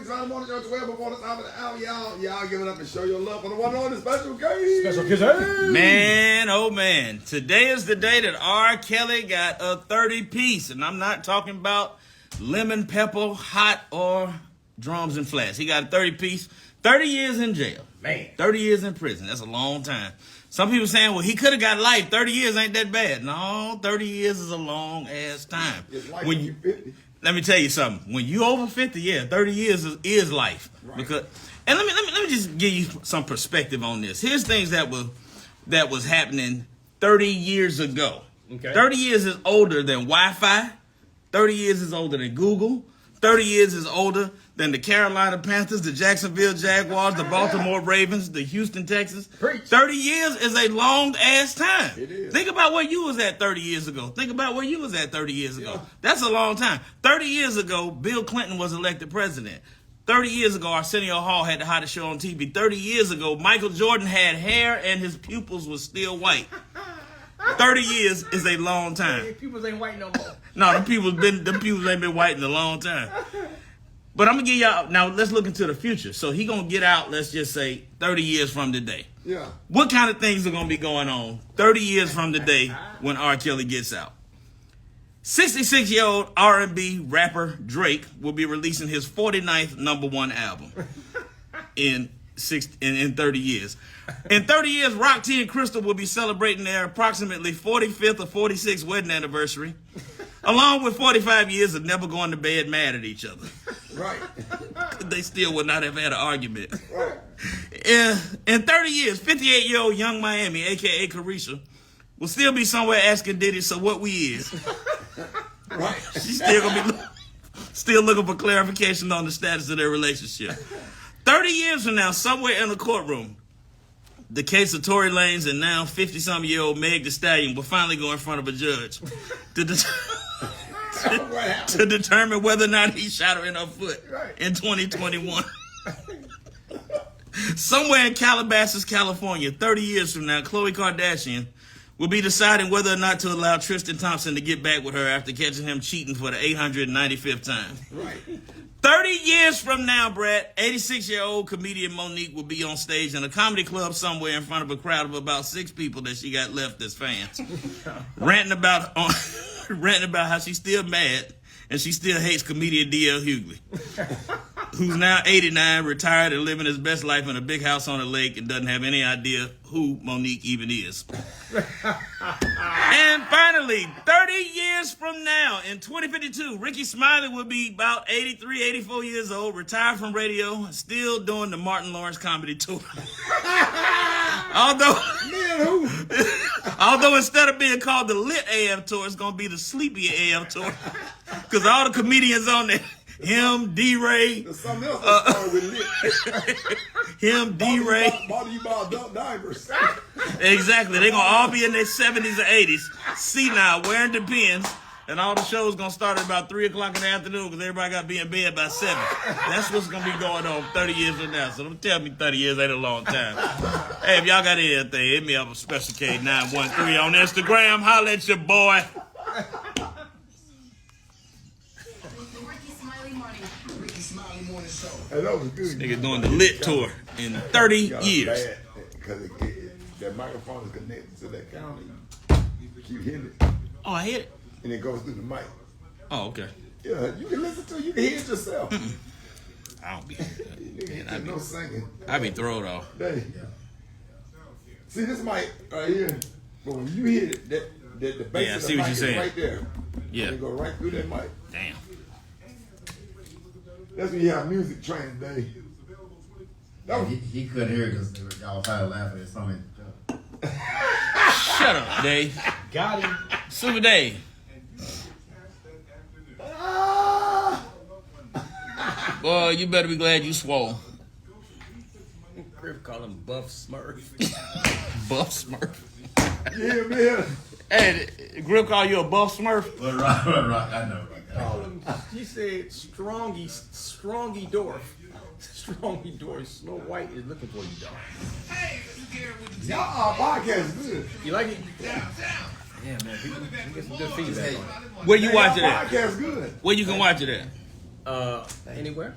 trying to monitor your 12 before the top of the hour, y'all give it up and show your love for the one and only special case. Special case. Man, oh man. Today is the day that R. Kelly got a 30-piece. And I'm not talking about lemon, pepper, hot, or drums and flats. He got a 30-piece. 30 years in jail. Man. 30 years in prison. That's a long time. Some people saying, well, he could have got life. 30 years ain't that bad. No, 30 years is a long-ass time. It's like when you 50. Let me tell you something. When you over 50, 30 years is life. Right. Because, and let me just give you some perspective on this. Here's things that was happening 30 years ago. Okay. 30 years is older than Wi-Fi. 30 years is older than Google. 30 years is older than the Carolina Panthers, the Jacksonville Jaguars, the Baltimore Ravens, the Houston Texans. Preach. 30 years is a long-ass time. It is. Think about where you was at 30 years ago. Think about where you was at 30 years ago. Yeah. That's a long time. 30 years ago, Bill Clinton was elected president. 30 years ago, Arsenio Hall had the hottest show on TV. 30 years ago, Michael Jordan had hair and his pupils were still white. 30 years is a long time. People ain't white no more. No, them pupils ain't been white in a long time. But I'm gonna give y'all, now let's look into the future. So he gonna get out, let's just say 30 years from today. Yeah. What kind of things are gonna be going on 30 years from today when R. Kelly gets out? 66-year-old R&B rapper Drake will be releasing his 49th #1 album in 30 years. In 30 years, Rock T and Crystal will be celebrating their approximately 45th or 46th wedding anniversary, along with 45 years of never going to bed mad at each other. Right. They still would not have had an argument. Right. In 30 years, 58-year-old Young Miami, a.k.a. Carisha, will still be somewhere asking Diddy, so what we is? Right. She's still going to be still looking for clarification on the status of their relationship. 30 years from now, somewhere in the courtroom, the case of Tory Lanez and now 50-something-year-old Meg Thee Stallion will finally go in front of a judge to determine whether or not he shot her in her foot in 2021. Somewhere in Calabasas, California, 30 years from now, Khloe Kardashian will be deciding whether or not to allow Tristan Thompson to get back with her after catching him cheating for the 895th time. Right. 30 years from now, Brad, 86-year-old comedian Monique will be on stage in a comedy club somewhere in front of a crowd of about 6 people that she got left as fans, ranting about how she's still mad and she still hates comedian D.L. Hughley, who's now 89, retired and living his best life in a big house on a lake and doesn't have any idea who Monique even is. And finally, 30 years from now, in 2052, Ricky Smiley will be about 83, 84 years old, retired from radio, still doing the Martin Lawrence comedy tour. Although instead of being called the Lit AF Tour, it's going to be the Sleepy AF Tour. Because all the comedians on there, him, D-Ray. There's something else that started with Lit. Him, D-Ray. Bought you by adult divers. Exactly. They're going to all be in their 70s or 80s, senile, wearing Depends, and all the shows going to start at about 3 o'clock in the afternoon because everybody got to be in bed by 7. That's what's going to be going on 30 years from now. So don't tell me 30 years ain't a long time. Hey, if y'all got anything, hit me up on Special K913 on Instagram. Holla at your boy. Hey, that was good. Nigga doing the Lit Tour in 30 years. Because that microphone is connected to that counter. You hear it. Oh, I hit it. And it goes through the mic. Oh, okay. Yeah, you can listen to it. You can hear it yourself. I don't be. Man, no singing. I be throwed off. Hey. See this mic right here? But when you hear it, the bass Yeah, I of the see what mic you're is saying. right there. Yeah. And it go right through that mic. Damn. That's when you have music training day. He couldn't hear it because y'all started laughing at something. Shut up, Dave. Got him. Super Dave. Boy, you better be glad you swole. Griff call him Buff Smurf. Buff Smurf. Yeah, man. Hey, Griff call you a buff Smurf? Well, right. I know. Call him. He said Strongy Dwarf. Strongy Dwarf. Snow White is looking for you, dog. Y'all podcast is good. You like it? Yeah, man. We get some good feedback on it. Where you watch it Y'all at? podcast good. Where you can watch it at? Anywhere?